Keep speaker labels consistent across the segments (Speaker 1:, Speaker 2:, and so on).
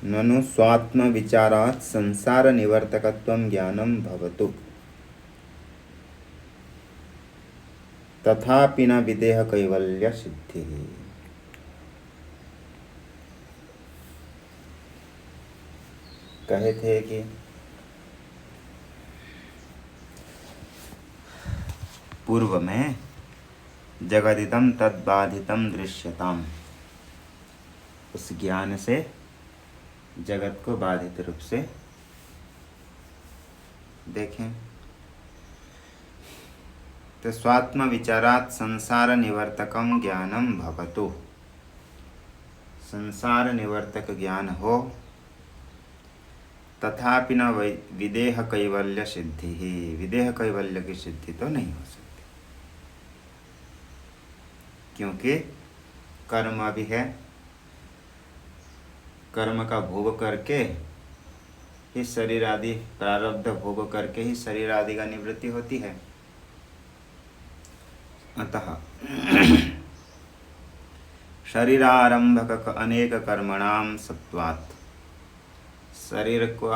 Speaker 1: ननु स्वात्म विचारात् संसार निवर्तकत्वं ज्ञानं भवतु तथापि न विदेह कैवल्य सिद्धि। कहे थे कि पूर्व में जगदिदं तद्बाधितं दृश्यताम, उस ज्ञान से जगत को बाधित रूप से देखें। तो स्वात्म विचारात् संसार निवर्तकम ज्ञानम भवतु, संसार निवर्तक ज्ञान हो तथापि न विदेह कैवल्य सिद्धि ही, विदेह कैवल्य की सिद्धि तो नहीं हो सकती, क्योंकि कर्म भी है, कर्म का भोग करके ही शरीर आदि, प्रारब्ध भोग करके ही शरीर आदि का निवृत्ति होती है। अतः शरीरारंभक अनेक कर्मणाम सत्वात्, शरीर को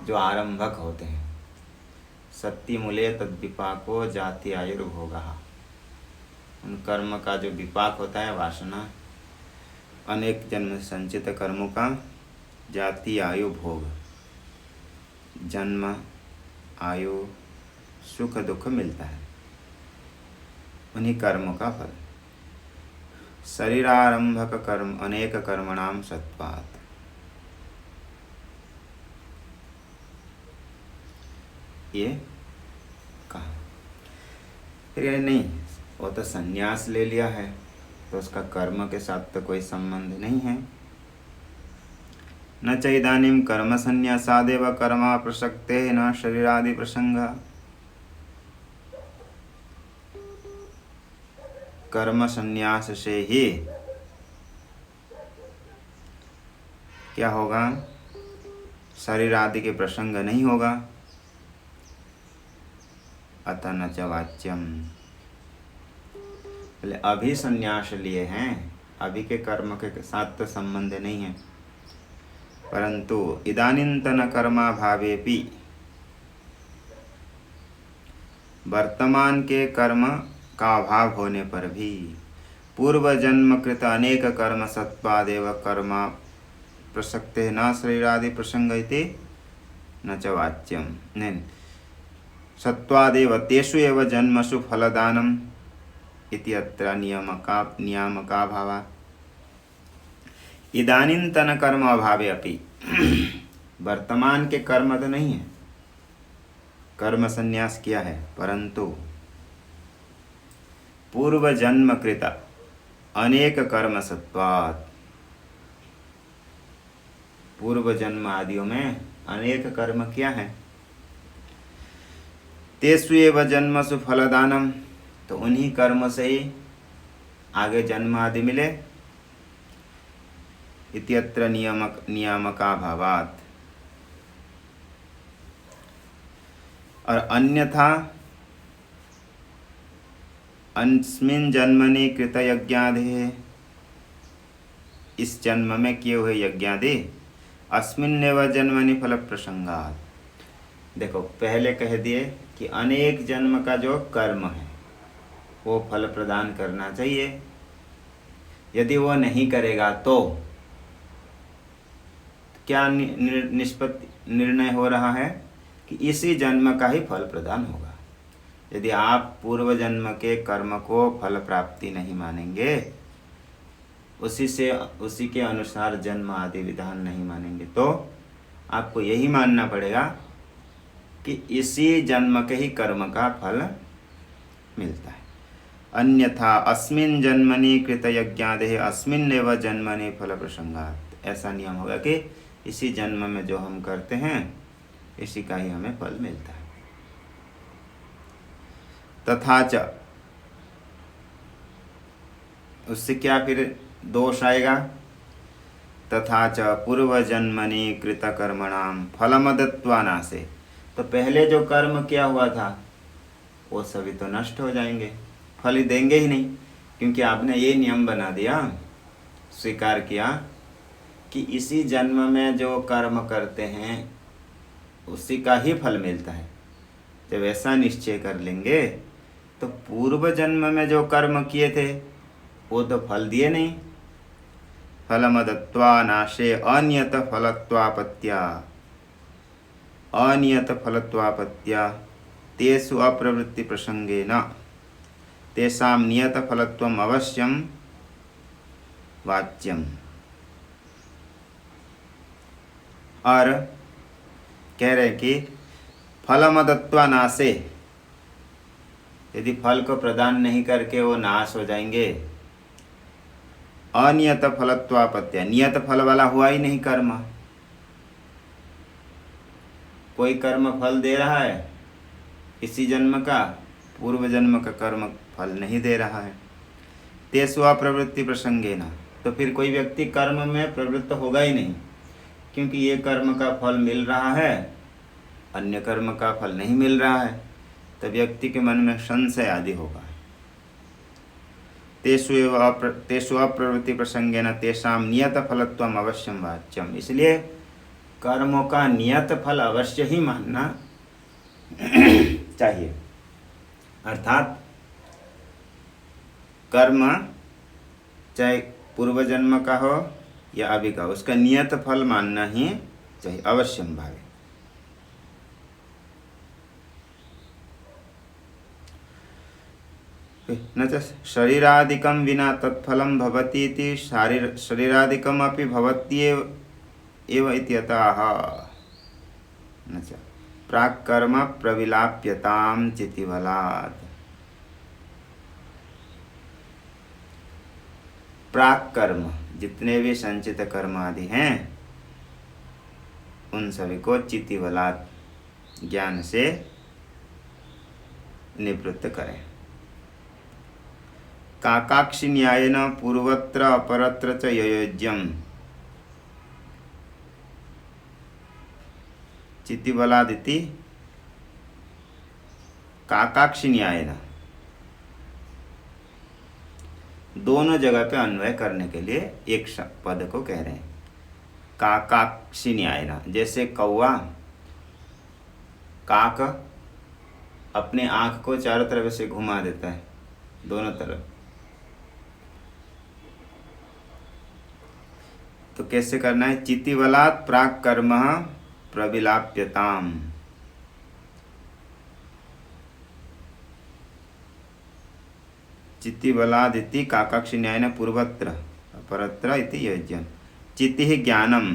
Speaker 1: जो आरंभक होते हैं, सत्ति मूले तद्विपाको जाति आयुर्भोगः, उन कर्म का जो विपाक होता है, वासना, अनेक जन्म संचित कर्मों का जाति आयु भोग, जन्म आयु सुख दुख मिलता है, उन्हीं कर्मों का फल। शरीरारंभक कर्म अनेक कर्मणाम सत्वात्, ये कहा। फिर ये नहीं, वो तो संन्यास ले लिया है तो उसका कर्म के साथ तो कोई संबंध नहीं है। न च इदानीं कर्म संन्यासादेव कर्मा प्रसक्ते न शरीरादि प्रसंग, कर्म संन्यास से ही क्या होगा, शरीर आदि के प्रसंग नहीं होगा। अतः न च वाच्यम, पहले अभी संन्यास लिए हैं, अभी के कर्म के साथ तो संबंध नहीं है, परंतु इदानीन्तन कर्माभावेपि, वर्तमान के कर्म का अभाव होने पर भी पूर्व जन्म कृत अनेक कर्म सत्वादेव कर्मा प्रसक्ते न शरीरादि प्रसंग इति न च वाच्यम, नहीं, सत्वादेव तेषु एव जन्मसु फलदानम इति अत्र नियामका भावा। इदानीन्तन कर्म अभावे अपि, वर्तमान के कर्म तो नहीं है, कर्म संन्यास किया है, परंतु पूर्व जन्म कृत अनेक कर्म सत्वात्, पूर्व जन्म आदियों में अनेक कर्म किया है। तेषु एव जन्मसु फलदानम, तो उन्हीं कर्म से ही आगे जन्म आदि मिले। इत्यत्र नियामका भावात्, और अन्यथा अस्मिन् जन्मनि कृत यज्ञादि, इस जन्म में किए हुए यज्ञादि अस्मिन्नेव जन्मनि फल प्रसंगात्। देखो पहले कह दिए कि अनेक जन्म का जो कर्म है वो फल प्रदान करना चाहिए, यदि वो नहीं करेगा तो क्या निर्णय हो रहा है कि इसी जन्म का ही फल प्रदान होगा। यदि आप पूर्व जन्म के कर्म को फल प्राप्ति नहीं मानेंगे, उसी के अनुसार जन्म आदि विधान नहीं मानेंगे, तो आपको यही मानना पड़ेगा कि इसी जन्म के ही कर्म का फल मिलता है। अन्यथा अस्मिन् जन्मनि कृत यज्ञादेः अस्मिन्नेव जन्मनि फल प्रसंगात्, ऐसा नियम होगा कि इसी जन्म में जो हम करते हैं इसी का ही हमें फल मिलता है। तथा च, उससे क्या फिर दोष आएगा, तथा च पूर्व जन्मनि कृत कर्मणाम फलमदत्वानासे, तो पहले जो कर्म किया हुआ था वो सभी तो नष्ट हो जाएंगे, फल ही देंगे ही नहीं, क्योंकि आपने ये नियम बना दिया, स्वीकार किया कि इसी जन्म में जो कर्म करते हैं उसी का ही फल मिलता है। जब ऐसा निश्चय कर लेंगे तो पूर्व जन्म में जो कर्म किए थे वो तो फल दिए नहीं। फलमदत्वा नाशे अनियत फलत्वापत्या अनियत फलत्वापत्या तेषु अप्रवृत्ति प्रसंगेन तेषां नियत फलत्वम अवश्यम वाच्यम। और कह रहे कि फलमदत्वा नाशे, यदि फल को प्रदान नहीं करके वो नाश हो जाएंगे। अनियत फलत्वापत्या, नियत फल वाला हुआ ही नहीं कर्म। कोई कर्म फल दे रहा है इसी जन्म का, पूर्व जन्म का कर्म फल नहीं दे रहा है। तेषु अप्रवृत्ति प्रसंगेन, तो फिर कोई व्यक्ति कर्म में प्रवृत्त होगा ही नहीं, क्योंकि ये कर्म का फल मिल रहा है, अन्य कर्म का फल नहीं मिल रहा है, तो व्यक्ति के मन में संशय आदि होगा। तेषु अप्रवृत्ति प्रसंगेन तेषां नियत फलत्वम अवश्यम वाच्यम। इसलिए कर्मों का नियत फल अवश्य ही मानना चाहिए। अर्थात कर्म चाहे पूर्व जन्म का हो या अभी का, उसका नियत फल मानना ही चाहिए, अवश्यम भावे। न च शरीरादिकं विना तत्फलं भवति इति शरीरादिकम् अपि भवत्येव इति यतः न च प्राक्कर्म प्रविलाप्यतां चितिबलात्। प्राक्कर्म, जितने भी संचित कर्म आदि हैं उन सभी को चितिबलात्, ज्ञान से निवृत्त करें। काकाक्षि न्यायेन पूर्वत्र अपरत्र च ययोज्यम्। चितिबलादिति काकाक्षि न्यायेन, दोनों जगह पे अन्वय करने के लिए एक पद को कह रहे हैं काकाक्षि न्यायेन। जैसे कौवा, काक अपने आँख को चारों तरफ से घुमा देता है, दोनों तरफ, तो कैसे करना है? चितिबलात् प्राक् कर्म प्रविलाप्यताम। चितिबलादिति काकाक्षि न्यायेन पूर्वत्र अपरत्र इति योज्यम्। चितिः ज्ञानम्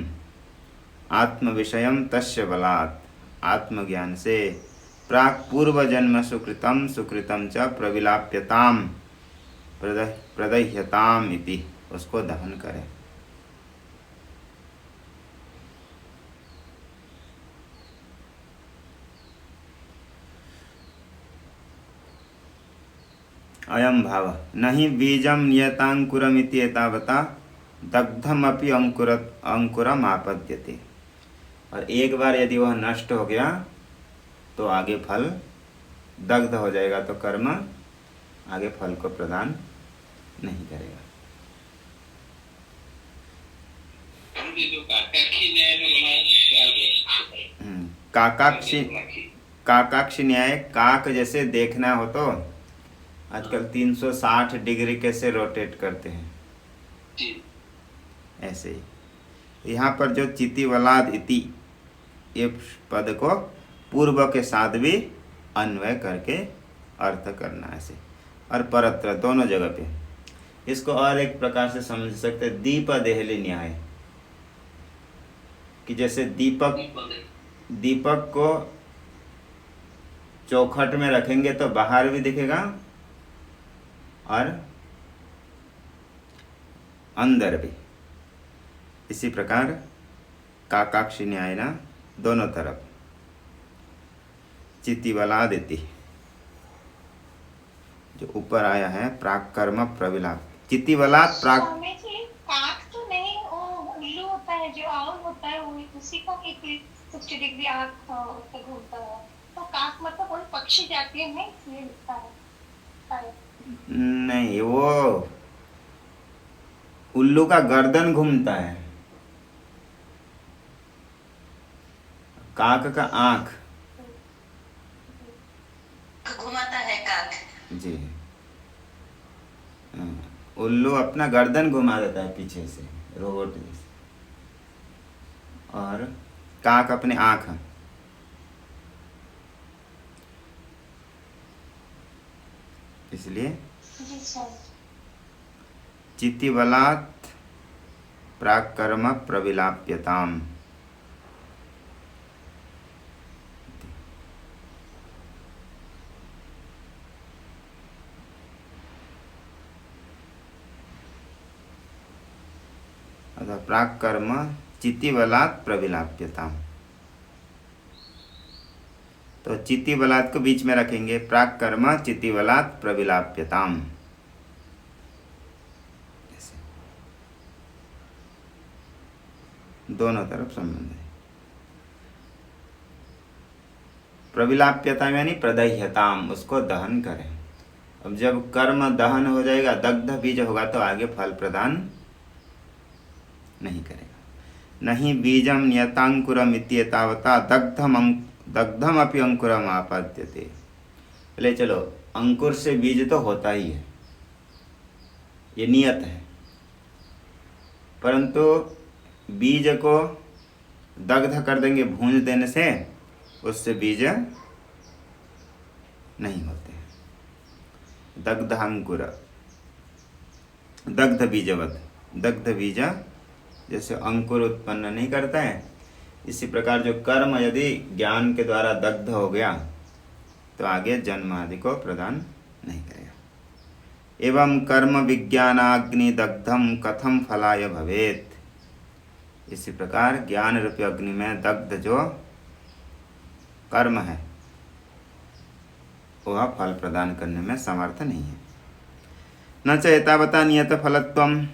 Speaker 1: आत्मविषयम् तस्य बलात्, आत्मज्ञान से प्राक् पूर्व जन्म सुकृतम सुकृतम च प्रविलाप्यताम प्रदह्यताम इति, उसको दहन करें। अयम भाव नहि बीजम नियतांकुरमिति एतावता दग्धमपि अंकुरम आपद्यते। और एक बार यदि वह नष्ट हो गया तो आगे फल दग्ध हो जाएगा, तो कर्म आगे फल को प्रदान नहीं करेगा। काकाक्षी न्याय, काक जैसे देखना हो तो आजकल 360 डिग्री कैसे रोटेट करते हैं, ऐसे ही यहाँ पर जो चितिबलाद इति, ये पद को पूर्व के साथ भी अन्वय करके अर्थ करना ऐसे, और परत्र दोनों जगह पे। इसको और एक प्रकार से समझ सकते हैं, दीप देहली न्याय, कि जैसे दीपक को चौखट में रखेंगे तो बाहर भी दिखेगा और अंदर भी। इसी प्रकार काकाक्षि न्याय ना दोनों तरफ चितिबलादिति जो ऊपर आया है प्राक कर्म प्रविलाप, चितिबलात् प्राक।
Speaker 2: काक तो नहीं, वो उल्लू होता है जो आउल होता है, वो उसी को 60 डिग्री आँख पे घूमता है, तो काक मतलब कोई पक्षी जाती है, नहीं इसलिए लिखता है।
Speaker 1: नहीं, वो उल्लू का गर्दन घूमता है, काक का आँख,
Speaker 2: घुमाता है काक।
Speaker 1: जी। उल्लू अपना गर्दन घुमा देता है पीछे से, रोबोट जैसे। और काक अपने आँख, इसलिए
Speaker 2: जी सर।
Speaker 1: चितिबलात् प्राक्कर्म प्रविलाप्यताम। अतः प्राक्कर्म चितिबलात् प्रविलाप्यताम। तो चितिबलात् को बीच में रखेंगे, प्राक्कर्म चितिबलात् प्रविलाप्यताम। दोनों तरफ संबंध है। प्रविलाप्यताम यानी प्रदह्यताम, उसको दहन करें। अब जब कर्म दहन हो जाएगा, दग्ध बीज होगा, तो आगे फल प्रदान नहीं करेगा। नहीं बीजम नियतांकुरम इत्येतावता दग्धम अपि अंकुरम आपाद्यते। पहले चलो, अंकुर से बीज तो होता ही है, ये नियत है, परंतु बीज को दग्ध कर देंगे भूंज देने से, उससे बीज नहीं होते। दग्ध अंकुर, दग्ध बीजवत, दग्ध बीज जैसे अंकुर उत्पन्न नहीं करता है, इसी प्रकार जो कर्म यदि ज्ञान के द्वारा दग्ध हो गया तो आगे जन्म आदि को प्रदान नहीं करेगा। एवं कर्म विज्ञानाग्नि दग्धम कथम फलाय भवेत। इसी प्रकार ज्ञान रूपी अग्नि में दग्ध जो कर्म है वह फल प्रदान करने में समर्थ नहीं है। न च एतावता नियत फलत्वम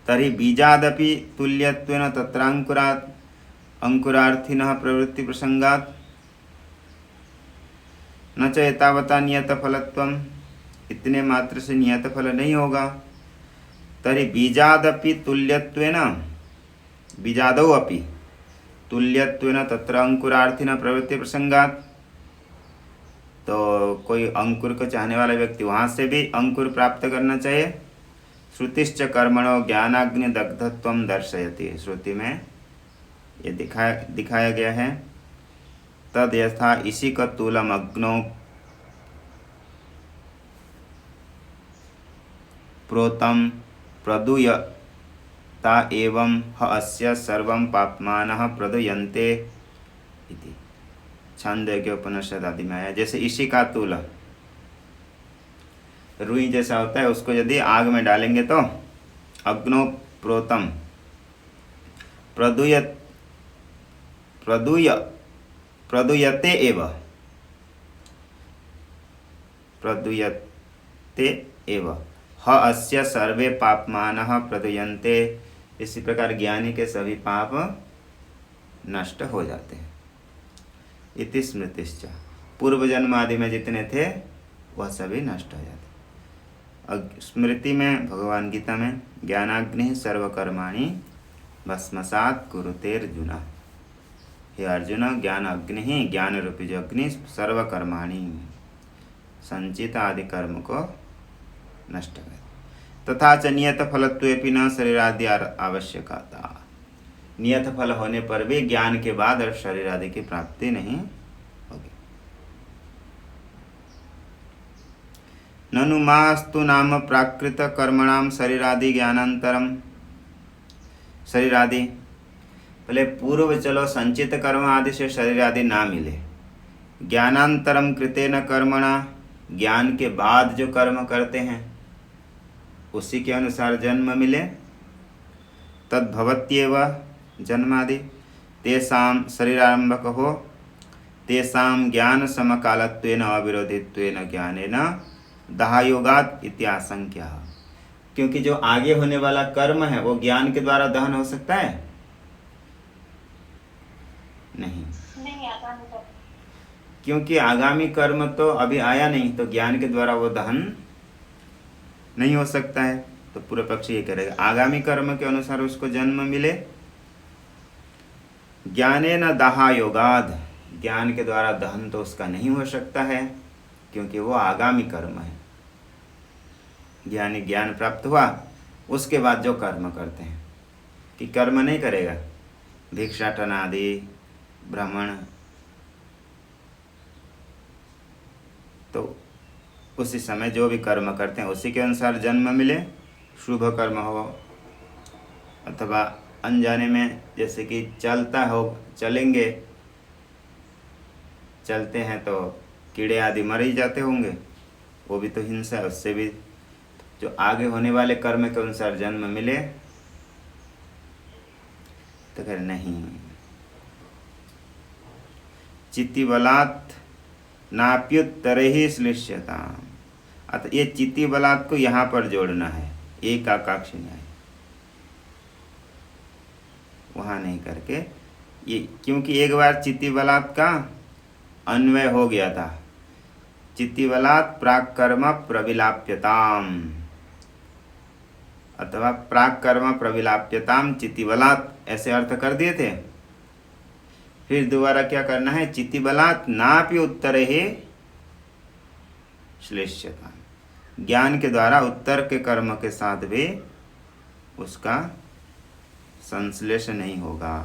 Speaker 1: तर्हि बीजादपि तुल्यत्वेन तत्रांकुरात् अंकुरार्थिनः प्रवृत्ति प्रसंगात्। न च एतावता नियत फलत्वम, इतने मात्र से नियत फल नहीं होगा। तर्हि बीजादपि तुल्यत्वेन, बीजादौ अपि तुल्यत्वेन तत्र अंकुरार्थिनः प्रवृत्ति प्रसंगात्। तो कोई अंकुर को चाहने वाला व्यक्ति वहाँ से भी अंकुर प्राप्त करना चाहिए। श्रुतिश्च कर्मणो ज्ञानाग्नि दग्धत्वं दर्शयति। श्रुति में ये दिखाया गया है, तद यथा इशिकतुलम अग्नौ प्रोतम प्रदूयता एवं ह अस्य सर्वं पाप्मानः प्रदूयन्ते इति। छांदोग्य उपनिषद आदि में आया। जैसे इशिका तुल, रुई जैसा होता है, उसको यदि आग में डालेंगे तो अग्नो प्रोतम प्रदूयते एव ह अस्य सर्वे पापमानः प्रदूयन्ते। इसी प्रकार ज्ञानी के सभी पाप नष्ट हो जाते हैं। इति स्मृतिश्च, पूर्व जन्म आदि में जितने थे वह सभी नष्ट हो जाते। स्मृति में भगवान गीता में ज्ञानाग्नि सर्वकर्माणि भस्मसात् कुरुते अर्जुन। हे अर्जुन, ज्ञान अग्नि ही, ज्ञान रूपी जो अग्नि सर्वकर्माणि, संचित आदि कर्म को नष्ट कर। तथा च नियत फलत्वेपि न शरीरादि आवश्यकता। नियत फल होने पर भी ज्ञान के बाद और शरीर आदि की प्राप्ति नहीं होगी। ननु मास्तु नाम प्राकृत कर्मणाम शरीरादि ज्ञानांतरम। शरीरादि पहले पूर्व चलो, संचित कर्म आदि से शरीर आदि ना मिले। ज्ञानांतरम कृतेन कर्मणा, ज्ञान के बाद जो कर्म करते हैं उसी के अनुसार जन्म मिले। तद्भवत्येव जन्मादि तेषां शरीरारंभक हो, तेषां ज्ञान समकालत्वेन अविरोधित्वेन ज्ञानेन दाहयोगात् इत्याशंक्यः। क्योंकि जो आगे होने वाला कर्म है वो ज्ञान के द्वारा दहन हो सकता है? नहीं, क्योंकि आगामी कर्म तो अभी आया नहीं, तो ज्ञान के द्वारा वो दहन नहीं हो सकता है। तो पूर्व पक्ष ये करेगा आगामी कर्म के अनुसार उसको जन्म मिले, ज्ञाने न दाहा योगाद, ज्ञान के द्वारा दहन तो उसका नहीं हो सकता है, क्योंकि वो आगामी कर्म है। ज्ञानी ज्ञान प्राप्त हुआ, उसके बाद जो कर्म करते हैं, कि कर्म नहीं करेगा, भिक्षाटन आदि, भ्रमण, तो उसी समय जो भी कर्म करते हैं उसी के अनुसार जन्म मिले, शुभ कर्म हो अथवा अनजाने में, जैसे कि चलेंगे, चलते हैं तो कीड़े आदि मर ही जाते होंगे, वो भी तो हिंसा है। उससे भी जो आगे होने वाले कर्म के अनुसार जन्म मिले, तो फिर नहीं। चित्ती बलात् नाप्युत्तरे ही श्लिष्यता, अतः ये चित्ती बलात् को यहाँ पर जोड़ना है, एक आकाक्षी न्याय, वहाँ नहीं करके ये, क्योंकि एक बार चित्ती बलात् का अन्वय हो गया था। चित्ती बलात् प्राक कर्म प्रविलाप्यताम, अथवा प्राक कर्म प्रविलाप्यताम चित्ती बलात्, ऐसे अर्थ कर दिए थे। फिर दोबारा क्या करना है, चित्ती बलात् नापि उत्तरे ही श्लेष्यता, ज्ञान के द्वारा उत्तर के कर्म के साथ भी उसका संश्लेष नहीं होगा।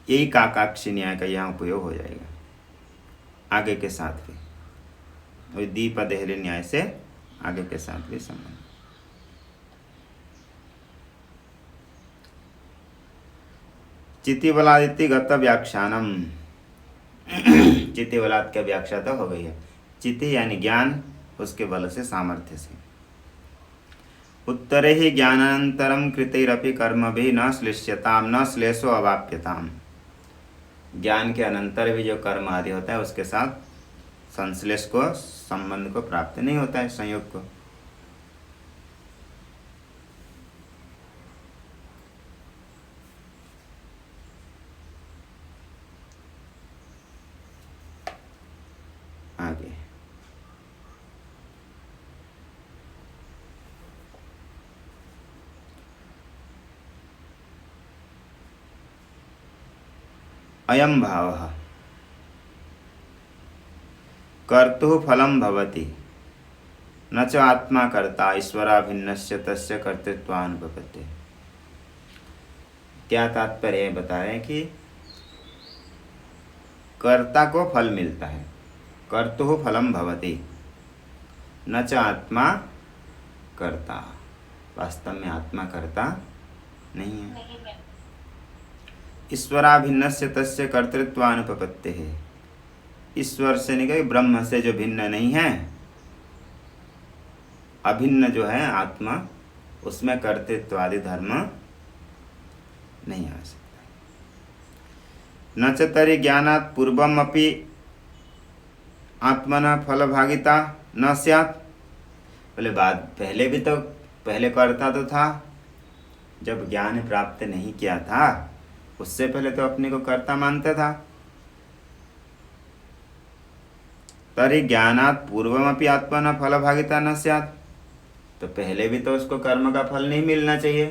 Speaker 1: यही काकाक्षी न्याय का यहाँ उपयोग हो जाएगा आगे के साथ भी, वही दीपदेहरी न्याय से आगे के साथ भी संबंध। चित्ती बलादिति गत व्याख्यानम, चित्ती बलात् का व्याख्या तो हो गई है। चित्ती यानी ज्ञान, उसके बल से, सामर्थ्य से। उत्तरे ही ज्ञानानंतरम कृतैरपि कर्म भी न श्लिष्यताम न श्लेषो अवाप्यताम, ज्ञान के अनंतर भी जो कर्म आदि होता है उसके साथ संश्लेष को, संबंध को प्राप्त नहीं होता है, संयोग को। आगे अयम भावः कर्तुः फलं भवति न च आत्मा कर्ता ईश्वराभिन्नस्य तस्य कर्तृत्वानुपपत्तिः। क्या तात्पर्य बता रहे हैं कि कर्ता को फल मिलता है, कर्तुः फलं भवति न च आत्मा कर्ता, वास्तव में आत्मा कर्ता नहीं है। ईश्वराभिन्नस्य तस्य कर्तृत्वानुपपत्तिः, ईश्वर से नहीं कही, ब्रह्म से जो भिन्न नहीं है, अभिन्न जो है आत्मा, उसमें कर्तृत्वादि धर्म नहीं आ सकता। न च तर्हि ज्ञानात् पूर्वमपि आत्मना फलभागिता न स्यात्, पहले भी तो, पहले कर्ता तो था, जब ज्ञान प्राप्त नहीं किया था उससे पहले तो अपने को कर्ता मानता था। तर्हि ज्ञानात् पूर्वमपि आत्मना फलभागिता न स्यात्, तो पहले भी तो उसको कर्म का फल नहीं मिलना चाहिए।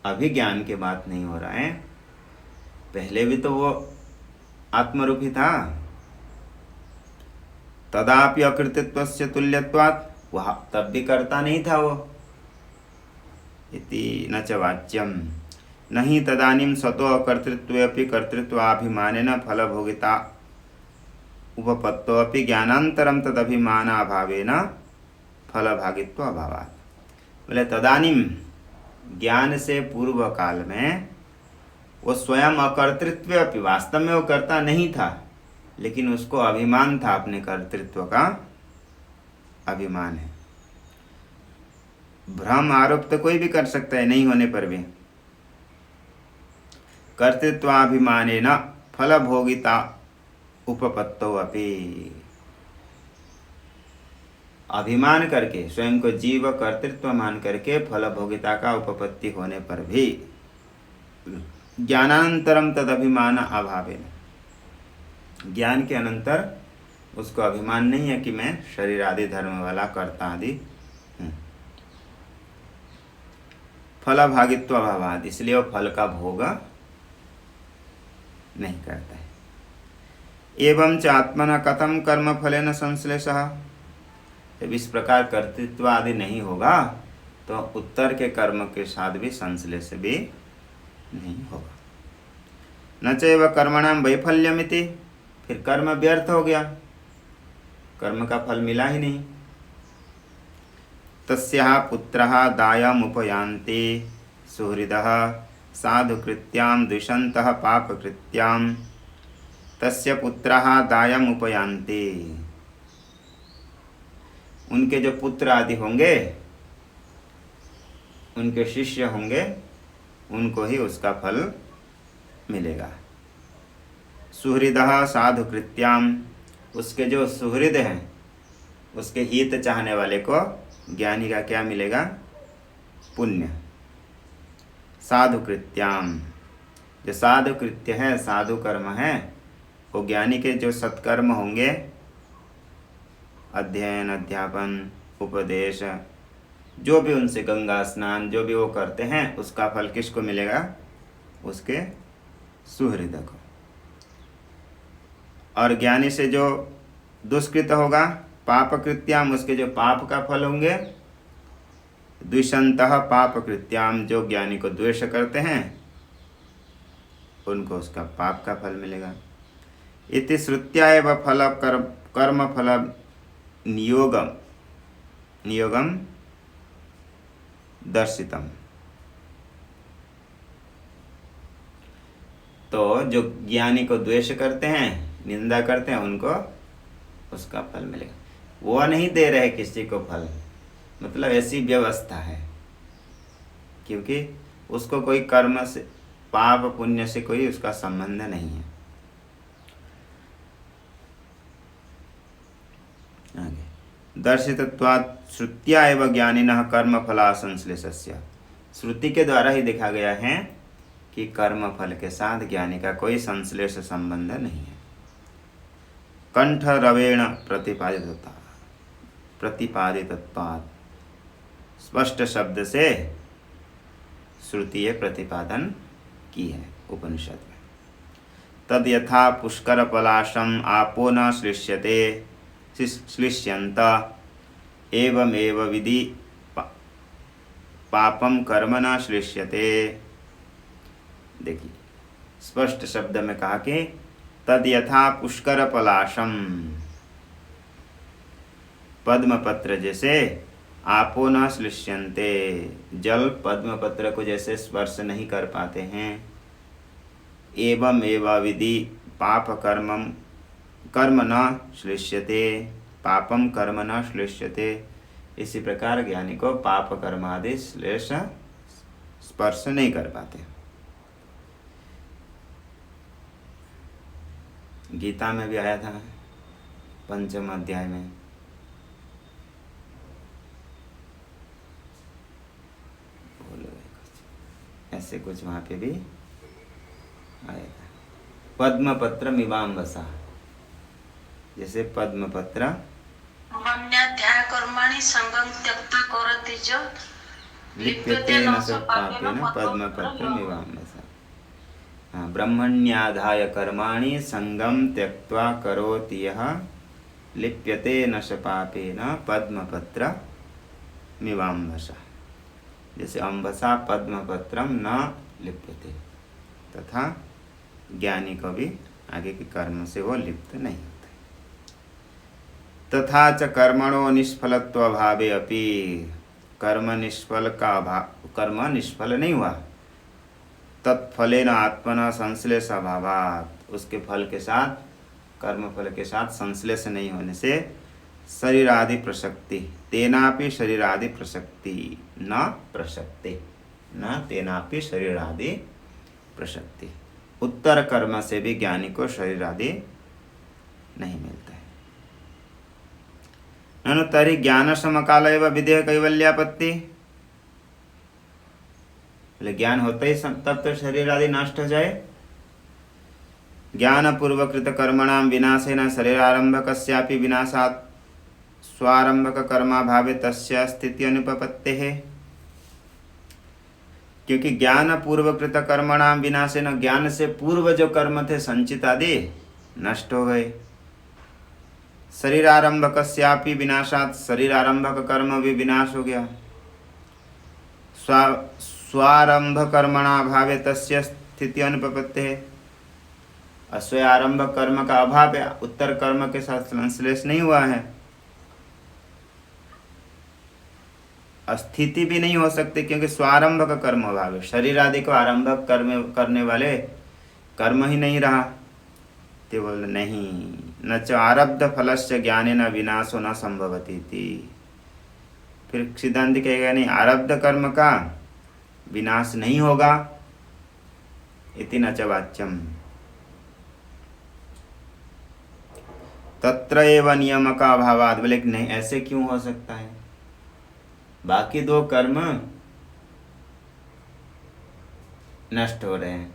Speaker 1: अभी ज्ञान की बात नहीं हो रहा है, पहले भी तो वो आत्मरूपी था। तदापि अकृतित्वस्य तुल्यत्वात्, वह तब भी कर्ता नहीं था वो। इति न च वाच्यम नहीं तदानीं स्वतो अकर्तृत्वेऽपि कर्तृत्वाभिमानेन फलभोगिता उपपत्तोऽपि ज्ञानान्तरं तदभिमानाभावेन फलभागित्व अभावात्। बोले तदानीं, ज्ञान से पूर्व काल में वो स्वयं अकर्तृत्व, अपि वास्तव में वो कर्ता नहीं था, लेकिन उसको अभिमान था, अपने कर्तृत्व का अभिमान है। भ्रम आरोप तो कोई भी कर सकता है नहीं होने पर भी। कर्तृत्वाभिमानेन फलभोगिता उपपत्तो अपि, अभिमान करके, स्वयं को जीव कर्तृत्व मान करके फलभोगिता का उपपत्ति होने पर भी ज्ञानानंतरम तद अभिमान अभावेन, ज्ञान के अनंतर उसको अभिमान नहीं है कि मैं शरीर आदि धर्म वाला कर्ता आदि हूँ। फलभागित्व अभावात्, इसलिए वो फल का भोग नहीं करता है। एवं च आत्मना कथम कर्म फलेन संश्लेषः, जब इस प्रकार कर्तृत्व आदि नहीं होगा तो उत्तर के कर्म के साथ भी संश्लेष भी नहीं होगा। न चैव कर्मणाम वैफल्यमिति, फिर कर्म व्यर्थ हो गया, कर्म का फल मिला ही नहीं। तस्याः पुत्रः दायमुपयान्ति सुहृदः साधुकृत्यां द्विषन्तः पापकृत्यां तस्य पुत्रः दायमुपयान्ति। उनके जो पुत्र आदि होंगे, उनके शिष्य होंगे, उनको ही उसका फल मिलेगा। सुहृदः साधुकृत्याम, उसके जो सुहृद हैं, उसके हित चाहने वाले को ज्ञानी का क्या मिलेगा? पुण्य। साधुकृत्याम, जो साधु कृत्य है, साधु कर्म है, वो ज्ञानी के जो सत्कर्म होंगे, अध्ययन, अध्यापन, उपदेश, जो भी उनसे गंगा स्नान जो भी वो करते हैं, उसका फल किसको मिलेगा? उसके सुहृद को। और ज्ञानी से जो दुष्कृत होगा, पाप कृत्याम, उसके जो पाप का फल होंगे, द्विषंतः पाप कृत्याम, जो ज्ञानी को द्वेष करते हैं, उनको उसका पाप का फल मिलेगा। इति श्रुत्या एव फल कर्म फल नियोगम दर्शितम। तो जो ज्ञानी को द्वेष करते हैं, निंदा करते हैं, उनको उसका फल मिलेगा। वो नहीं दे रहे किसी को फल, मतलब ऐसी व्यवस्था है, क्योंकि उसको कोई कर्म से, पाप पुण्य से कोई उसका संबंध नहीं है। आगे दर्शितत्वात् श्रुत्या एव ज्ञानिनः कर्म फला संश्लेषस्य, श्रुति के द्वारा ही देखा गया है कि कर्म फल के साथ ज्ञानी का कोई संश्लेष संबंध नहीं है। कंठ रवेण प्रतिपादितत्वात्, स्पष्ट शब्द से श्रुति प्रतिपादन की है उपनिषद में। तद यथा पुष्कर पलाशम आपो न श्लिष्यते श्लिष्यन्त एवमेव विधि पापम कर्म न श्लिष्यते। देखिए स्पष्ट शब्द में कहा कि तद यथा पुष्कर पलाशम, पद्मपत्र जैसे आपो न श्लिष्यन्ते, जल पद्मपत्र को जैसे स्पर्श नहीं कर पाते हैं, एवं एवं विधि पाप कर्म न श्लिष्यते, पापम कर्म न श्लिष्यते, इसी प्रकार ज्ञानी को पाप कर्म आदि श्लेष स्पर्श नहीं कर पाते। गीता में भी आया था 5वें अध्याय में, ऐसे कुछ वहाँ पे भी आया था। पद्मपत्र मिवाम्बसा, जैसे पद्मपत्र
Speaker 3: मन्याध्याय कर्माणि संगं त्यक्त्वा करोति च
Speaker 1: लिप्यते न स पापेन पद्मपत्र मिवाम्बसा। हाँ, ब्रह्मण्याधाय कर्माणि संगम त्यक्त्वा करोति यः लिप्यते न स पापेन पद्मपत्र मिवाम्बसा। जैसे अम्बसा पद्मपत्रम न लिप्यते, तथा ज्ञानी को भी आगे के कर्म से वो लिप्त नहीं होते। तथा च कर्मणो निष्फलत्व भावे अपि, कर्म निष्फल का अभाव, कर्म निष्फल नहीं हुआ, तत्फलेन आत्मना संश्लेष अभावात्, उसके फल के साथ, कर्म फल के साथ संश्लेष नहीं होने से शरीरादि प्रसक्ति, तेनापि शरीरादि प्रसक्ति न प्रसक्ति, न तेनापि शरीरादि प्रसक्ति। उत्तर कर्म से भी ज्ञानी को शरीरादि नहीं मिलता है। ननु तर्हि ज्ञान समकाल एवं विधेय कैवल्यापत्ति, ज्ञान होते ही तब तो शरीर आदि नष्ट हो जाए। ज्ञान पूर्वकृत कर्मणाम विनाशेन शरीरारंभकस्यापि विनाशात् स्वारंभक कर्मा भावे तस्य स्थिति अनुपपत्तेः। क्योंकि ज्ञान पूर्वकृत कर्मणाम विनाशेन, ज्ञान से पूर्व जो कर्म थे संचित आदि नष्ट हो गए। शरीर आरंभकस्यापि विनाशात, शरीर आरंभक कर्म भी विनाश हो गया। स्वारंभ कर्मणा भावे तस्य स्थिति अनुपपत्ते, अस्वय आरंभ कर्म का अभाव है, उत्तर कर्म के साथ संश्लेष नहीं हुआ है, स्थिति भी नहीं हो सकती क्योंकि स्वारंभ का कर्म अभाव है। शरीर आदि को आरंभक कर्म करने वाले कर्म ही नहीं रहा। तो बोल नहीं, न च आरब्ध फलस्य ज्ञानेन विनाशो न संभवति थी। फिर सिद्धांत कहेगा नहीं, आरब्ध कर्म का विनाश नहीं होगा, इति न च वाच्यम। तत्र एव नियम का अभावात्, बोले नहीं ऐसे क्यों हो सकता है, बाकी दो कर्म नष्ट हो रहे हैं,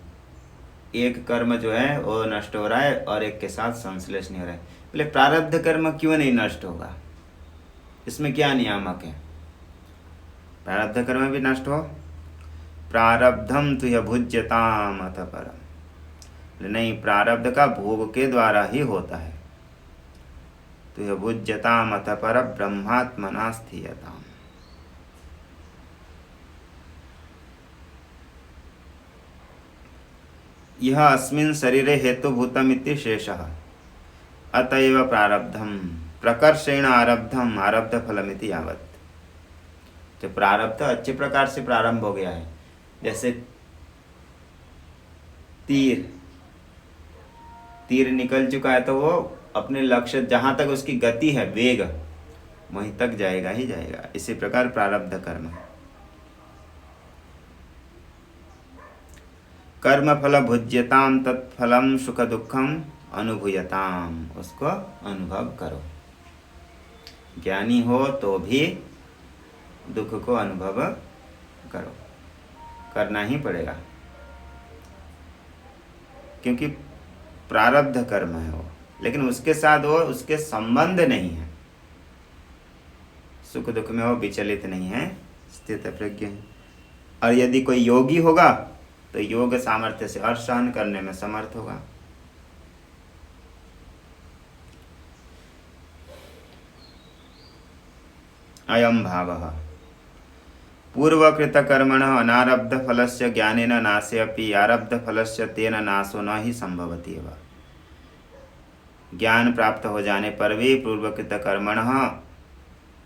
Speaker 1: एक कर्म जो है वो नष्ट हो रहा है और एक के साथ संश्लेष नहीं हो रहा है। बोले प्रारब्ध कर्म क्यों नहीं नष्ट होगा, इसमें क्या नियामक है, प्रारब्ध कर्म भी नष्ट हो। प्रारब्धम तुह्य भुज्यताम अथ परम, नहीं प्रारब्ध का भोग के द्वारा ही होता है। तुह्य भुज्यताम अथ पर ब्रह्मात्मना स्थीयताम। यह अस्मिन् शरीरे हेतुभूतम् इति शेषः, अतएव प्रारब्धम प्रकर्षेण आरब्धम आरब्ध फलमिति यावत्। जो प्रारब्ध अच्छे प्रकार से प्रारंभ हो गया है, जैसे तीर निकल चुका है तो वो अपने लक्ष्य जहाँ तक उसकी गति है, वेग, वहीं तक जाएगा ही जाएगा। इसी प्रकार प्रारब्ध कर्म है। कर्म फल भुज्यताम तत्फलम सुख दुखम अनुभूयताम, उसको अनुभव करो। ज्ञानी हो तो भी दुख को अनुभव करो, करना ही पड़ेगा, क्योंकि प्रारब्ध कर्म है वो, लेकिन उसके साथ वो उसके संबंध नहीं है, सुख दुख में वो विचलित नहीं है, स्थित प्रज्ञ है। और यदि कोई योगी होगा तो योग सामर्थ्य से हर सहन करने में समर्थ होगा। अयम भावः पूर्वकृत कर्मणः अनारब्ध फलस्य ज्ञानेन नाशे अपि आरब्ध फलस्य तेन नाशो न ही संभवति एव। ज्ञान प्राप्त हो जाने पर भी पूर्वकृत कर्मणः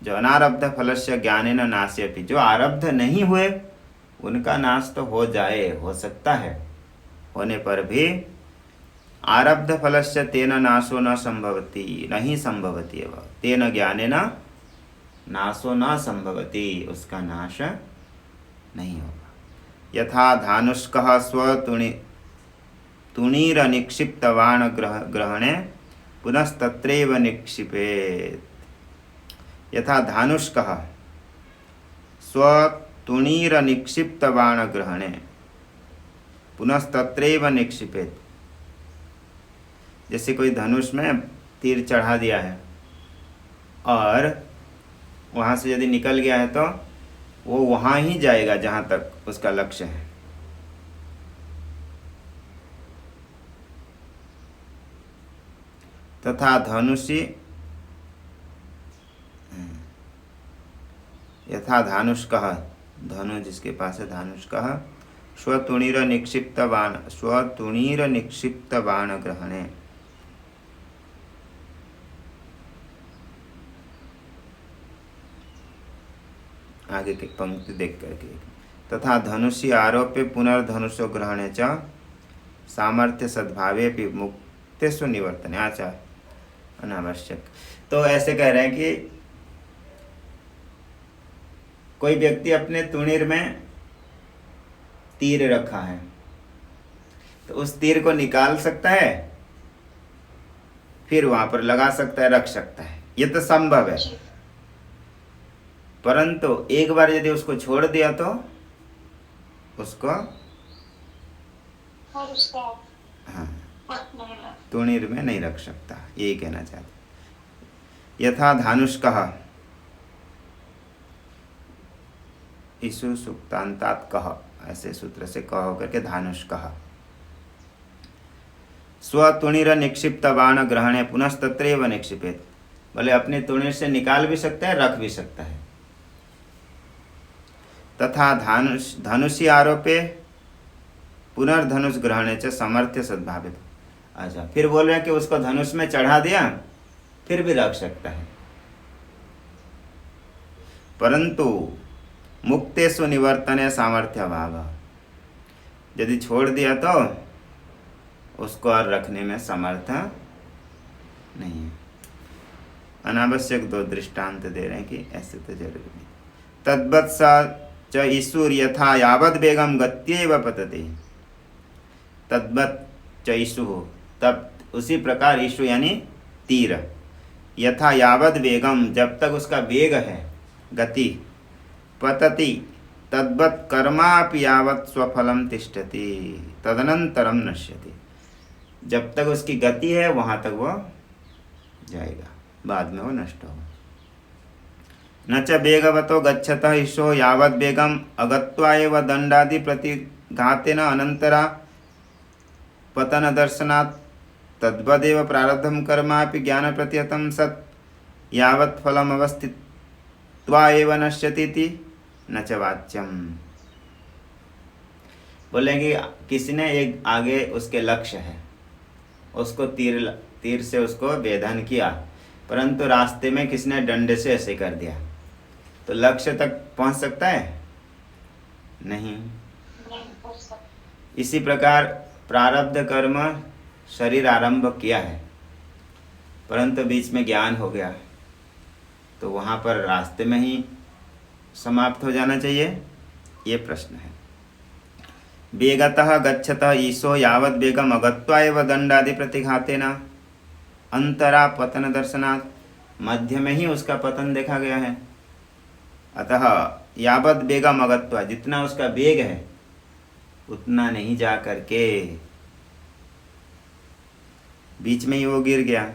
Speaker 1: जो अनारब्ध फलस्य ज्ञानेन नाशे अपि, जो आरब्ध नहीं हुए उनका नाश तो हो जाए, हो सकता है, होने पर भी आरब्ध फलस्य तेन नाशो न संभवति, नहीं संभवति एव। तेन ज्ञानेन नाशो न संभवति, उसका नाश नहीं होगा। यथा धानुष्कः तुणीर निक्षिप्तवान् ग्रहणे पुनस्तत्रैव निक्षिपेत्। यथा धानुष्कः स्वतुणीर निक्षिप्तवान् ग्रहणे पुनस्तत्रैव निक्षिपेत्। जैसे कोई धनुष में तीर चढ़ा दिया है और वहाँ से यदि निकल गया है तो वो वहाँ ही जाएगा जहाँ तक उसका लक्ष्य है। तथा धनुषी यथा धानुष्कः, धनु जिसके पास है धानुष्कः स्वतुणीर निक्षिप्त बाण ग्रहणे। आगे की पंक्ति देख करके, तथा धनुषी आरोप्य पुनर्धनुषो ग्रहणे च सामर्थ्य सद्भावे भी मुक्तेषु निवर्तने आचार अनावश्यक। तो ऐसे कह रहे हैं कि कोई व्यक्ति अपने तुणीर में तीर रखा है तो उस तीर को निकाल सकता है, फिर वहां पर लगा सकता है, रख सकता है, ये तो संभव है। परंतु एक बार यदि उसको छोड़ दिया तो उसको तुणीर में नहीं रख सकता, यही कहना चाहते। यथा धानुष्कः ईशु सुक्तांतात कह, ऐसे सूत्र से क होकर के धानुष कहा। स्वतुणिर निक्षिप्त बाण ग्रहणे पुनस्तत्रैव निक्षिपेत। बोले अपनी तुणीर से निकाल भी सकता है, रख भी सकता है। तथा धनुषी आरोपे पुनर्धनुष ग्रहणे च समर्थ्य सद्भावित। अच्छा, फिर बोल रहे हैं कि उसको धनुष में चढ़ा दिया फिर भी रख सकता है, परंतु मुक्तेषु निवर्तने सामर्थ्य अभाव। यदि छोड़ दिया तो उसको और रखने में समर्थ नहीं है। अनावश्यक दो दृष्टांत दे रहे हैं कि ऐसे तो जरूरी नहीं। तद्वत् च ईशुर यथा यावद वेगम गत्यैव पतते। तद्वत् च ईशु, तब उसी प्रकार ईशु यानी तीर, यथा यावद वेगम जब तक उसका वेग है, गति, पतति तद्वत् कर्मापि यावत् स्वफलम तिष्ठति तदनंतरम नश्यति। जब तक उसकी गति है वहाँ तक वो जाएगा, बाद में वो नष्ट होगा। न च वेगवतो गच्छतः ईशो यावद् वेगम अगत्वा एव दंडादि प्रतिघातेन अनंतरा पतन दर्शनात् तद्वदेव प्रारब्धं कर्मापि ज्ञान प्रतिहतं सत् यावत् फलम अवस्थित्वा एव नश्यति न च वाच्यम। बोलेंगे किसी ने एक आगे उसके लक्ष्य है, उसको तीर से उसको वेधन किया, परंतु रास्ते में किसने डंडे से ऐसे कर दिया, तो लक्ष्य तक पहुंच सकता है? नहीं। इसी प्रकार प्रारब्ध कर्म शरीर आरंभ किया है, परंतु बीच में ज्ञान हो गया, तो वहाँ पर रास्ते में ही समाप्त हो जाना चाहिए, ये प्रश्न है। वेगतः गच्छतः ईशो यावद् वेगम अगत्वा एव दंडादि प्रतिघातेन अंतरा पतन दर्शनात्, मध्य में ही उसका पतन देखा गया है। अतः यावद् वेगम अगत्वा, जितना उसका वेग है उतना नहीं जा करके बीच में ही वो गिर गया।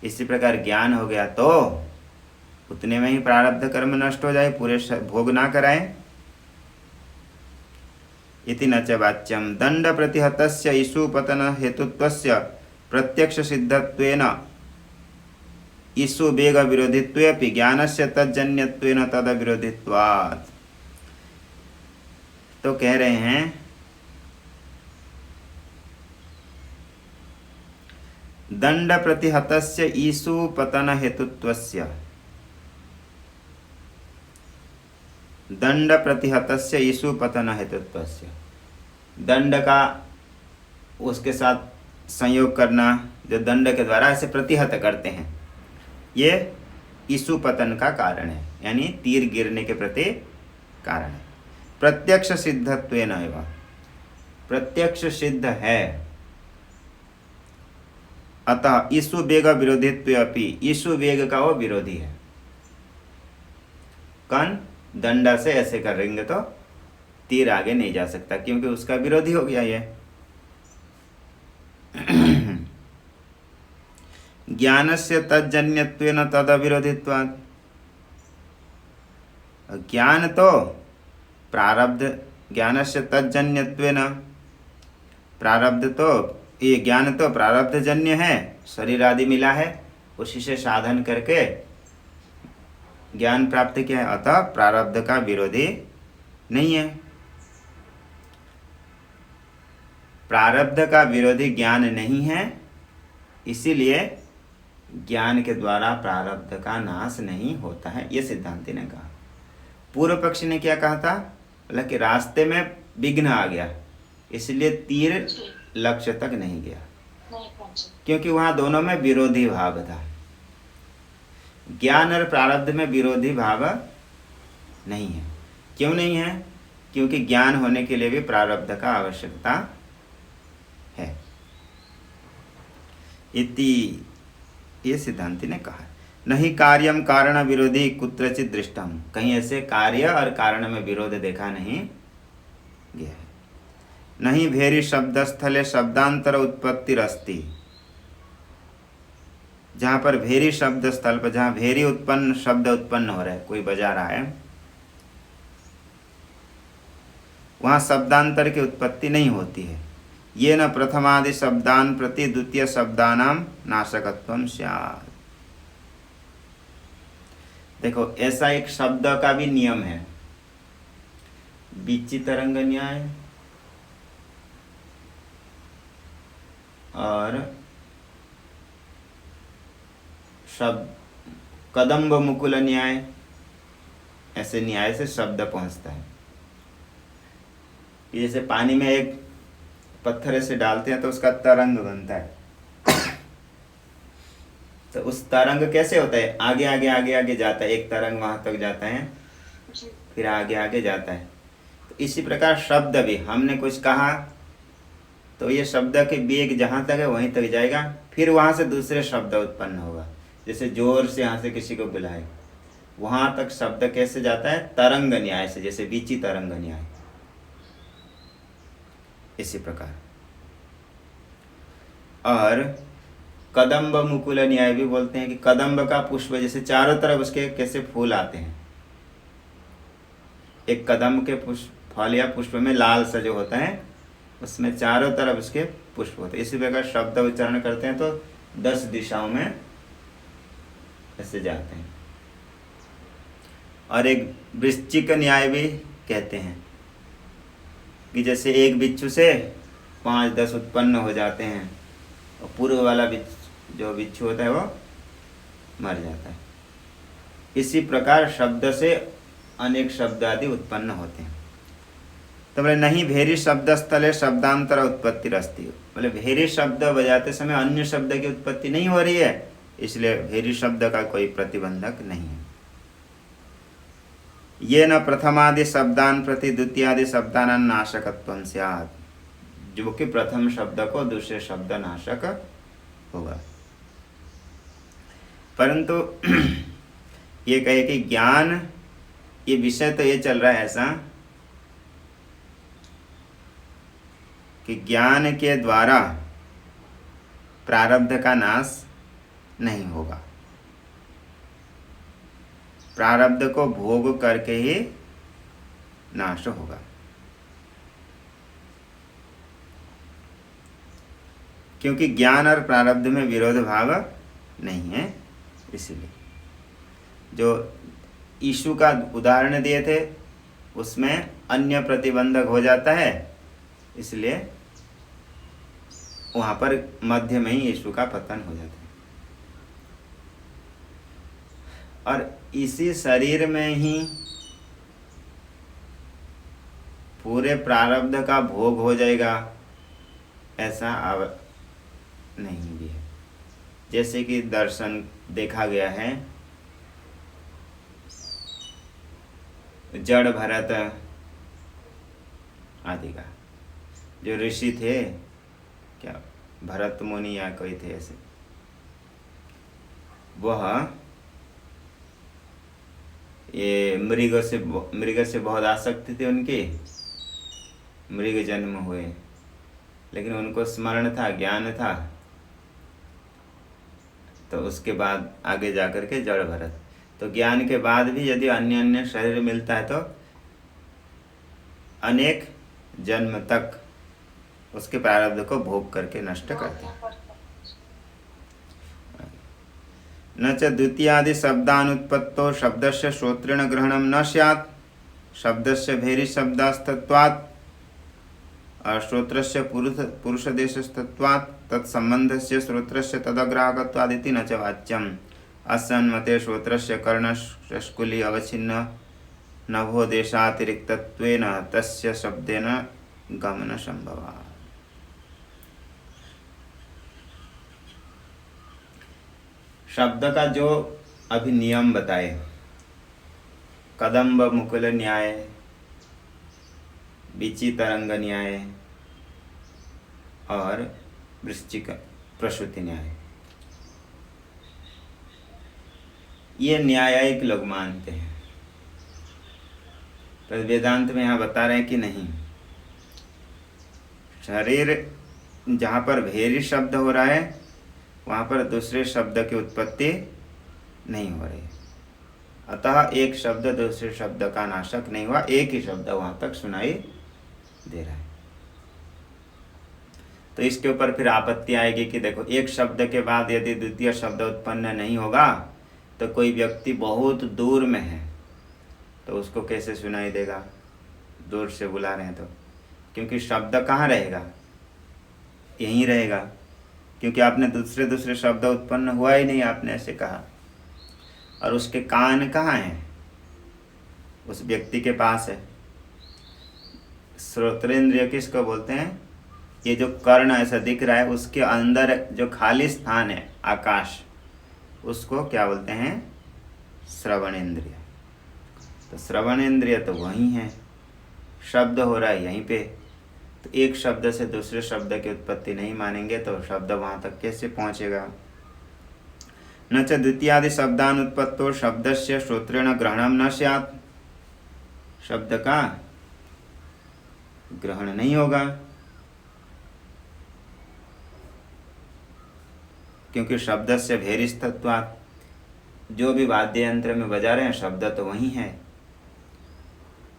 Speaker 1: इसी प्रकार ज्ञान हो गया तो उतने में ही प्रारब्ध कर्म नष्ट हो जाए, पूरे भोग ना कराए। इति न च वाच्यम। दंड प्रतिहतस्य ईशु पतन हेतुत्वस्य प्रत्यक्ष सिद्धत्वेन ईशु वेग विरोधित्वेपि ज्ञानस्य तज्जन्यत्वेन तद विरोधित्वात्। तो कह रहे हैं दंड प्रतिहतस्य ईशु पतन हेतुत्वस्य, दंड प्रतिहतस्य ईशु पतन हेतुत्वस्य, दंड का उसके साथ संयोग करना, जो दंड के द्वारा ऐसे प्रतिहत करते हैं, ये ईशु पतन का कारण है, यानी तीर गिरने के प्रति कारण है। प्रत्यक्ष सिद्धत्वेन एव, प्रत्यक्ष सिद्ध है, अतः ईशु वेग विरोधित्वेपि, ईशु वेग का वो विरोधी है। कौन? दंडा से ऐसे करेंगे तो तीर आगे नहीं जा सकता, क्योंकि उसका विरोधी हो गया ये। ज्ञानस्य तज्जन्यत्वेन तद विरोधित्वात्, ज्ञान तो प्रारब्ध, ज्ञानस्य तज्जन्यत्वेन, प्रारब्ध तो ये ज्ञान तो प्रारब्ध जन्य है, शरीर आदि मिला है, उसी से साधन करके ज्ञान प्राप्त किया है, अतः प्रारब्ध का विरोधी नहीं है। प्रारब्ध का विरोधी ज्ञान नहीं है, इसीलिए ज्ञान के द्वारा प्रारब्ध का नाश नहीं होता है, ये सिद्धांति ने कहा। पूर्व पक्षी ने क्या कहा था? बोला कि रास्ते में विघ्न आ गया, इसलिए तीर लक्ष्य तक नहीं गया, क्योंकि वहां दोनों में विरोधी भाव था। ज्ञान और प्रारब्ध में विरोधी भाव नहीं है। क्यों नहीं है? क्योंकि ज्ञान होने के लिए भी प्रारब्ध का आवश्यकता है। इति ये सिद्धांति ने कहा। नहीं कार्यम कारण विरोधी कुत्रचित दृष्टम, कहीं ऐसे कार्य और कारण में विरोध देखा नहीं गया है। नहीं भेरी शब्द स्थले शब्दांतर उत्पत्तिरस्ति, जहाँ पर भेरी शब्द स्थल पर, जहाँ भेरी उत्पन्न शब्द उत्पन्न हो रहा है, कोई बजा रहा है, वहाँ शब्दांतर की उत्पत्ति नहीं होती है। ये न प्रथमादि शब्दान प्रति द्वितीय शब्दानाम नाशकत्वम स्यात्। देखो ऐसा एक शब्द का भी नियम है, बीची तरंग न्याय और शब्द कदम्ब मुकुल न्याय, ऐसे न्याय से शब्द पहुंचता है। जैसे पानी में एक पत्थर से डालते हैं तो उसका तरंग बनता है। तो उस तरंग कैसे होता है, आगे आगे आगे आगे जाता है, एक तरंग वहां तक जाता है फिर आगे आगे जाता है। तो इसी प्रकार शब्द भी, हमने कुछ कहा तो ये शब्द के वेग जहां तक है वहीं तक जाएगा, फिर वहां से दूसरे शब्द उत्पन्न होगा। जैसे जोर से यहाँ से किसी को बुलाए, वहां तक शब्द कैसे जाता है, तरंग न्याय से, जैसे बीची तरंग न्याय। इसी प्रकार और कदम्ब मुकुल न्याय भी बोलते हैं कि कदम्ब का पुष्प, जैसे चारों तरफ उसके कैसे फूल आते हैं। एक कदम्ब के पुष्प फल या पुष्प में लाल सा जो होता है, उसमें चारों तरफ उसके पुष्प होते हैं। इसी प्रकार शब्द उच्चारण करते हैं तो 10 दिशाओं में ऐसे जाते हैं। और एक वृश्चिक न्याय भी कहते हैं कि जैसे एक बिच्छू से 5-10 उत्पन्न हो जाते हैं और पूर्व वाला जो बिच्छू होता है वो मर जाता है। इसी प्रकार शब्द से अनेक शब्द आदि उत्पन्न होते हैं। तो बोले नहीं भेरी शब्द स्थले शब्दांतर उत्पत्ति रस्ती, बोले भेरी शब्द बजाते समय अन्य शब्द की उत्पत्ति नहीं हो रही है, इसलिए भेरी शब्द का कोई प्रतिबंधक नहीं है। ये न प्रथमादि शब्दान प्रति द्वितीयादि शब्दान नाशकत्वं स्यात्, जो कि प्रथम शब्द को दूसरे शब्द नाशक होगा। परंतु ये कहे कि ज्ञान, ये विषय तो ये चल रहा है ऐसा कि ज्ञान के द्वारा प्रारब्ध का नाश नहीं होगा, प्रारब्ध को भोग करके ही नाश होगा। क्योंकि ज्ञान और प्रारब्ध में विरोध भाव नहीं है। इसलिए जो ईशु का उदाहरण दिए थे उसमें अन्य प्रतिबंधक हो जाता है, इसलिए वहां पर मध्य में ही यीशु का पतन हो जाता है। और इसी शरीर में ही पूरे प्रारब्ध का भोग हो जाएगा ऐसा नहीं भी है। जैसे कि दर्शन देखा गया है, जड़ भरत आदि का, जो ऋषि थे, क्या भरत मुनि या कोई थे ऐसे, वह ये मृग से बहुत आसक्ति थी उनकी, मृग जन्म हुए, लेकिन उनको स्मरण था, ज्ञान था, तो उसके बाद आगे जाकर के जड़ भरत। तो ज्ञान के बाद भी यदि अन्य अन्य शरीर मिलता है तो अनेक जन्म तक उसके प्रारब्ध को भोग करके नष्ट करते हैं। न च द्वितीयादि शब्दानुत्पत्तो शब्दस्य श्रोत्रेण ग्रहणं न स्यात्, शब्दस्य भेरी शब्दास्तत्वात् और श्रोत्रस्य पुरुषदेशस्तत्वात् तत्संबंधस्य श्रोत्रस्य तदग्राहकत्वादिति न च वाच्यम्। अस्सन्मते श्रोत्रस्य कर्णशस्कुली अवच्छिन्न नभोदेशातिरिक्तत्वेन तस्य शब्देन गमन संभवात्। शब्द का जो अभी नियम बताए, कदम्ब मुकुल न्याय, बीची तरंग न्याय और वृश्चिक प्रसूति न्याय, ये न्यायिक लोग मानते हैं। पर वेदांत में यहाँ बता रहे हैं कि नहीं, शरीर जहाँ पर भेरी शब्द हो रहा है वहाँ पर दूसरे शब्द की उत्पत्ति नहीं हो रही, अतः एक शब्द दूसरे शब्द का नाशक नहीं हुआ, एक ही शब्द वहाँ तक सुनाई दे रहा है। तो इसके ऊपर फिर आपत्ति आएगी कि देखो, एक शब्द के बाद यदि द्वितीय शब्द उत्पन्न नहीं होगा तो कोई व्यक्ति बहुत दूर में है तो उसको कैसे सुनाई देगा, दूर से बुला रहे हैं तो, क्योंकि शब्द कहाँ रहेगा, यहीं रहेगा, क्योंकि आपने दूसरे दूसरे शब्द उत्पन्न हुआ ही नहीं, आपने ऐसे कहा। और उसके कान कहाँ हैं, उस व्यक्ति के पास है। श्रोत्रेंद्रिय किसको बोलते हैं, ये जो कर्ण ऐसा दिख रहा है उसके अंदर जो खाली स्थान है आकाश, उसको क्या बोलते हैं, श्रवणेंद्रिय। तो श्रवणेंद्रिय तो वहीं है, शब्द हो रहा है यहीं पे। तो एक शब्द से दूसरे शब्द की उत्पत्ति नहीं मानेंगे तो शब्द वहाँ तक कैसे पहुँचेगा। न च द्वितीयादि शब्दानुत्पत्तो शब्दस्य श्रोत्रेण ग्रहणम न स्यात्, शब्द का ग्रहण नहीं होगा, क्योंकि शब्द से भेरिस्तत्वात्, जो भी वाद्य यंत्र में बजा रहे हैं शब्द तो वही है।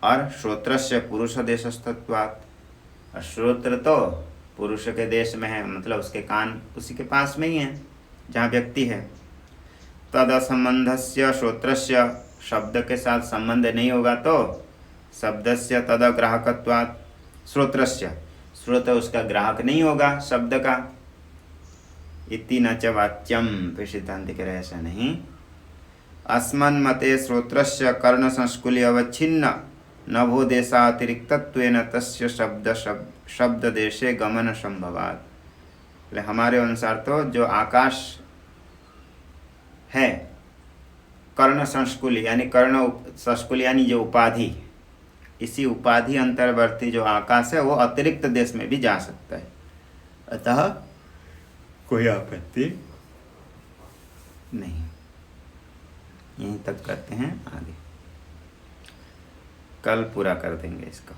Speaker 1: और श्रोत्रस्य पुरुष देशस्तत्वात्, और श्रोत्र तो पुरुष के देश में है, मतलब उसके कान उसी के पास में ही है जहाँ व्यक्ति है। तद असंबंधस्य श्रोत्रस्य, शब्द के साथ संबंध नहीं होगा तो शब्दस्य तद ग्राहकत्वात् श्रोत्रस्य, श्रोत्र उसका ग्राहक नहीं होगा शब्द का। इति न च वाच्यम, फिर सिद्धांत कह रहे ऐसा नहीं। अस्मन् मते श्रोत्रस्य कर्ण संस्कुली अवच्छिन्न नभो देशातिरिक्तत्वेन तस्य शब्द देशे गमन संभवात्। पहले हमारे अनुसार तो जो आकाश है कर्ण संस्कुली, यानी कर्ण संस्कुली यानी जो उपाधि, इसी उपाधि अंतर्वर्ती जो आकाश है वो अतिरिक्त देश में भी जा सकता है, अतः कोई आपत्ति नहीं। यहीं तक करते हैं, आगे कल पूरा कर देंगे इसका।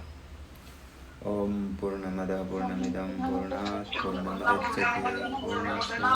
Speaker 1: ओम पूर्णमद पूर्णमिदं पूर्णात् पूर्णमुदच्यते पूर्णस्य